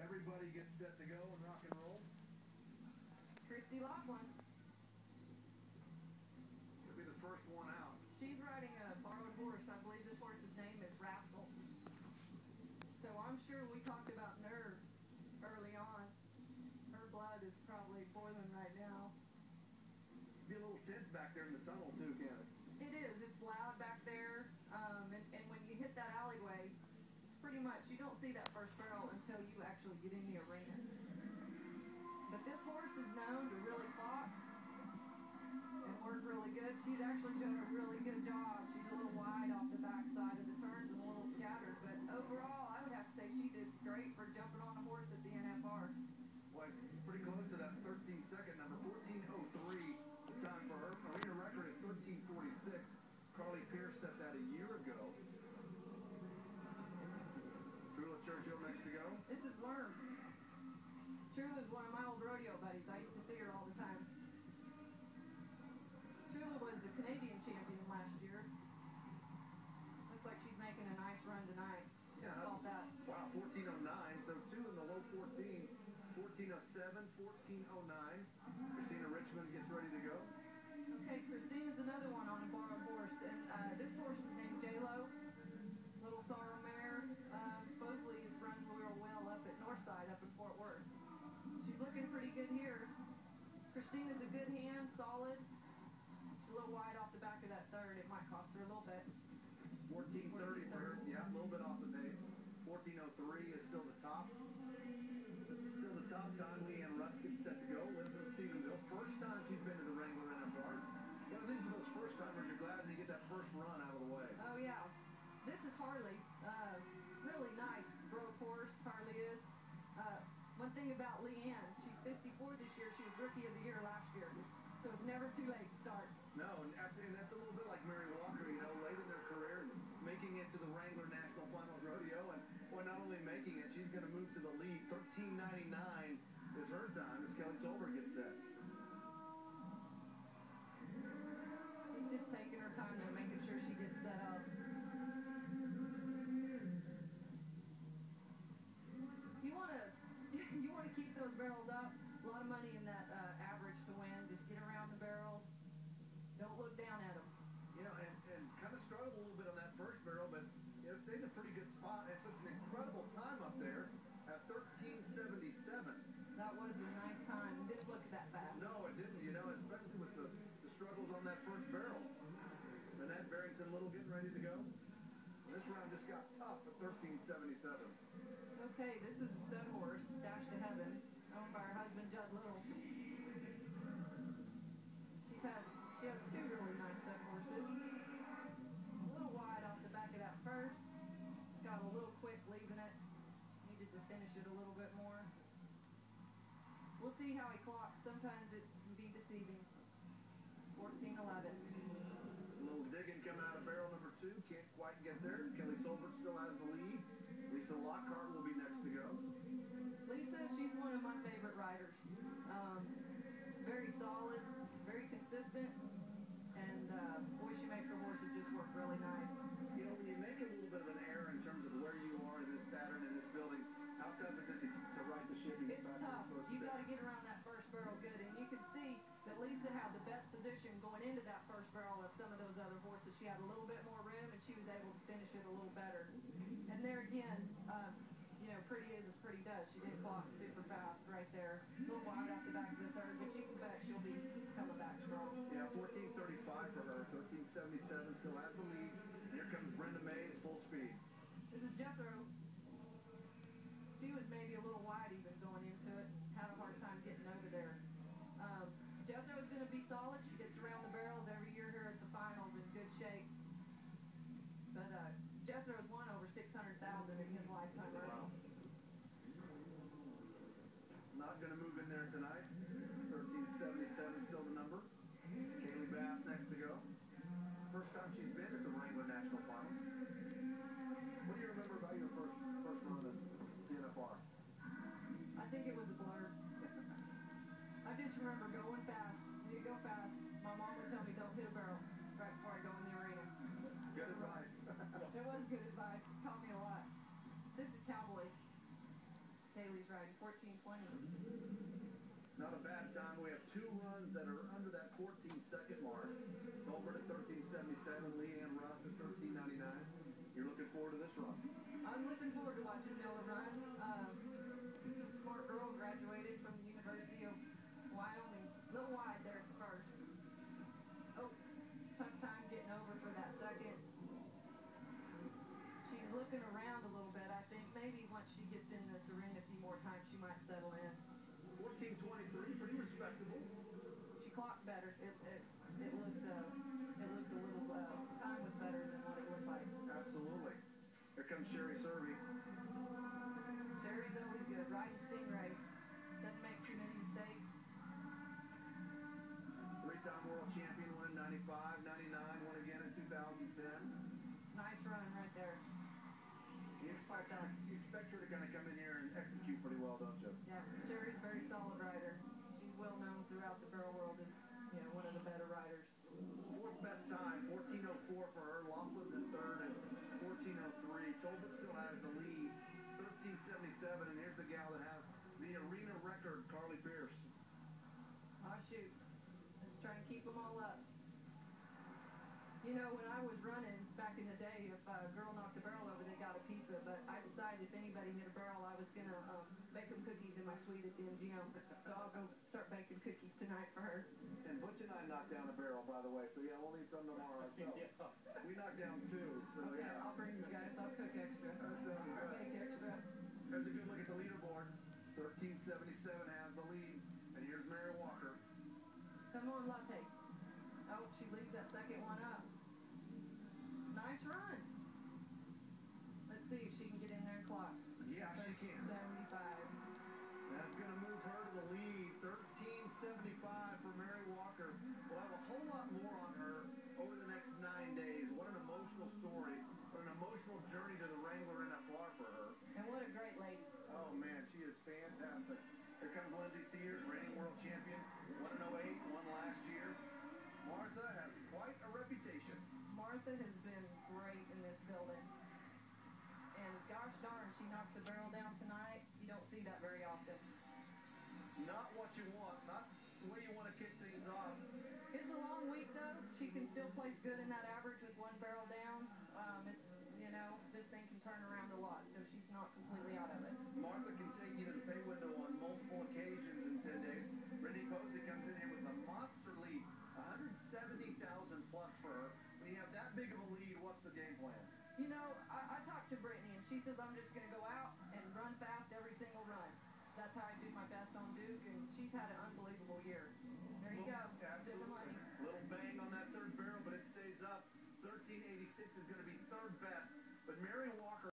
Everybody gets set to go and rock and roll. Christy Laughlin. She'll be the first one out. She's riding a borrowed horse. I believe this horse's name is Rascal. So I'm sure we talked about nerves early on. Her blood is probably boiling right now. Be a little tense back there in the tunnel too, can't it? It is. It's loud back there. And when you hit that alleyway, it's pretty much, you don't see that first barrel until you actually get in the arena. But this horse is known to really clock and work really good. She's actually doing a really good job. She's a little wide off the backside of the turns and a little scattered. But overall, I would have to say she did great for jumping on a horse at the NFR. Well, pretty close to that 13-second number, 14:03. The time for her arena record is 13:46. Carly Pierce set that a year ago. Trula Churchill next to go. This is Worm. Trula's one of my old rodeo buddies. I used to see her all the time. Trula was the Canadian champion last year. Looks like she's making a nice run tonight. Yeah. Called that. Wow, 14:09. So two in the low 14s. 14:07, 14:09. Christina Richmond gets ready to go. Okay, Christina's another one on a borrowed horse, and this horse is named J-Lo. Little sorrel mare. Supposedly is run real well up at Northside, up in Fort Worth. She's looking pretty good here. Christina's a good hand, solid. She's a little wide off the back of that third. It might cost her a little bit. 14:30 for her. Yeah, a little bit off the pace. 14:03 is still the top. Still the top time. Leanne Ruskin set to go. Lindsay Stephenville. First time she's been to the Wrangler NFR. Well, I think for those first timers, you're glad to get that first run out of the way. Oh, yeah. This is Harley. Really nice broke horse, Harley is. One thing about Leanne, she's 54 this year. She was Rookie of the Year last year. So it's never too late to start. No, and actually, that's a little bit like Mary Walker, you know, late in their career, making it to the Wrangler National Finals Rodeo. And, well, not only making it, she's going to move to the lead. 13:99 is her time as Kelly Tolbert gets set. She's just taking her time and making sure she gets set up. You want to keep those barrels up. A lot of money in that average to win. Just get around the barrels. Don't look down at them. You know, and kind of struggled a little bit on that first barrel, but you know, stayed in a pretty good spot. It's such an incredible time up there at 13:77. That was a nice time. It didn't look that fast. No, it didn't. You know, especially with the struggles on that first barrel. Annette Barrington Little getting ready to go. This round just got tough at 13:77. Okay, this is a stud horse, Dash to Heaven, owned by her husband, Judd Little. She has two really nice stud horses. A little wide off the back of that first. Got a little quick leaving it. Needed to finish it a little bit more. We'll see how he clocks. Sometimes it can be deceiving. 14:11. A little digging coming out of barrel number 2. Can't quite get there. Kelly Tolbert still has the lead. Lisa Lockhart will be next to go. Lisa, she's one of my favorite riders. Very solid, very consistent, and boy, she makes her horses just work really nice. You know, when you make a little bit of an error in terms of where you are in this pattern, in this building, how tough is it to right the ship? It's tough. You got to get around that first barrel good, and you can see that Lisa had the best position going into that first barrel of some of those other horses. She had a little bit more room, and she was able to finish it a little better. And there again, you know, pretty is as pretty does. She didn't clock super fast right there. A little wide off the back of the third, but you can bet she'll be coming back strong. Yeah, 14:35 for her. 13:77 still has the lead. Here comes Brenda Mays, full speed. This is Jethro. She was maybe a little wide even going into it. Had a hard time getting over there. Jethro's going to be solid. She gets around the barrels every year here at the finals in good shape. But Jethro's won over $600,000 in his lifetime. Wow. Not going to move in there tonight. 13:77 still the number. Kaley Bass next to go. First time she's been at the Wrangler National Final. What do you remember about your first run at the NFR? I think it was a blur. I just remember going fast. When you go fast, my mom would tell me don't hit a barrel right before I go in the arena. Good advice. It was good advice. It taught me a lot. This is Cowboy. Kaley's riding, 14:20. Not a bad time. We have two runs that are under that 14-second mark. Tolbert at 13:77, Leanne Russ at 13:99. You're looking forward to this run? I'm looking forward to watching Miller run. This is a smart girl, graduated from the University of Wyoming. A little wide there at the first. Oh, tough time getting over for that second. She's looking around a little bit. I think maybe once she gets in this arena a few more times, she might settle in. 14:23, pretty respectable. She clocked better. It looked a little, time was better than what it looked like. Absolutely. Here comes Sherry Serby. Sherry's always good. Riding Stingray. Doesn't make too many mistakes. Three-time world champion, won in 95, 99, won again in 2010. Nice run right there. You expect her to kind of come in here and execute pretty well, don't you? Yeah, Sherry's a very solid rider. She's well known throughout the barrel world as, one of the better riders. Fourth best time, 14:04 for her. Laughlin's in third and 14:03. Tolbert still has the lead, 13:77, and here's the gal that has the arena record, Carly Pierce. Oh, shoot. Let's try and keep them all up. When I was running back in the day, if a girl knocked a barrel over, they got a pizza. But I decided if anybody hit a barrel, I was going to bake them cookies in my suite at the MGM. So I'll go start baking cookies tonight for her. And Butch and I knocked down a barrel, by the way. So, yeah, we'll need some tomorrow. So we knocked down two. So, okay, yeah. I'll bring you guys. I'll cook extra. That sounds I'll good. bake extra. There's a good look at the leaderboard. 13:77 has the lead. And here's Mary Walker. Come on, Latte. Oh, she leaves that second one up. Nice run. Let's see if she can get in there and clock. Yeah, she can. 75. That's going to move her to the lead. 13:75 for Mary Walker. We'll have a whole lot more on her over the next 9 days. What an emotional story. What an emotional journey to the Wrangler NFR for her. And what a great lady. Oh, man, she is fantastic. Here comes Lindsay Sears, reigning world champion. Won in 08, won last year. Martha has quite a reputation. Martha has been great in this building. And gosh darn, she knocked the barrel down tonight. You don't see that very often. Not what you want, not the way you want to kick things off. It's a long week though. She can still place good in that average with one barrel down. This thing can turn around a lot, so she's not completely out of it. Martha can take you to the pay window on multiple occasions in 10 days. Brittany Posey comes in here with a monster lead, 170,000 plus for her. When you have that big of a lead, what's the game plan? I talked to Brittany, and she says I'm just going to go out and run fast every single run. That's how I do my best on Duke, and she's had an unbelievable year. There you go. Sip the money. Little bang on that third barrel, but it stays up. 1386 is going to be third best. But Mary Walker